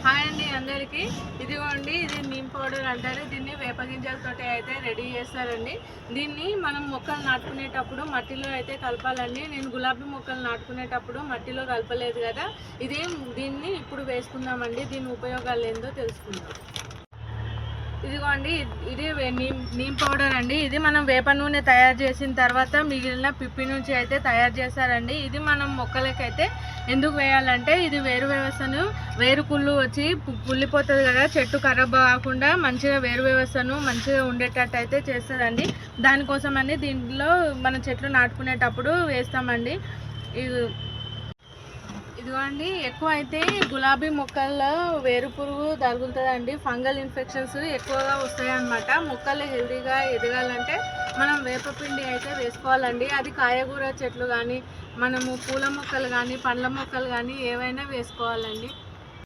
Hi అండి అందరికీ. ఇదిగోండి, ఇది నీమ్ పౌడర్ అంటారు. దీన్ని వేపగింజలతో అయితే రెడీ చేస్తారండి. దీన్ని మనం మొక్కలు నాటుకునేటప్పుడు మట్టిలో అయితే కలపాలండి. నేను గులాబీ మొక్కలు నాటుకునేటప్పుడు మట్టిలో కలపలేదు కదా, దీన్ని ఇప్పుడు వేసుకుందామండి. దీని ఉపయోగాలు ఏందో తెలుసుకుందాం. ఇదిగోండి, ఇది నీమ్ పౌడర్ అండి. ఇది మనం వేప నూనె తయారు చేసిన తర్వాత మిగిలిన పిప్పి నుంచి అయితే తయారు చేస్తారండి. ఇది మనం మొక్కలకైతే ఎందుకు వేయాలంటే, ఇది వేరు వ్యవస్థను, వేరు కుళ్ళు వచ్చి కుళ్ళిపోతుంది కదా, చెట్టు ఖరాబ్ కాకుండా మంచిగా వేరు వ్యవస్థను మంచిగా ఉండేటట్టు అయితే చేస్తుందండి. దానికోసమని దీంట్లో మన చెట్లు నాటుకునేటప్పుడు వేస్తామండి. ఇదిగోండి, ఎక్కువ అయితే గులాబీ మొక్కల్లో వేరు పురుగు తగులుతుందండి. ఫంగల్ ఇన్ఫెక్షన్స్ ఎక్కువగా వస్తాయి అన్నమాట. మొక్కలు హెల్తీగా ఎదగాలంటే మనం వేపపిండి అయితే వేసుకోవాలండి. అది కాయగూర చెట్లు కానీ, మనము పూల మొక్కలు కానీ, పండ్ల మొక్కలు కానీ ఏవైనా వేసుకోవాలండి.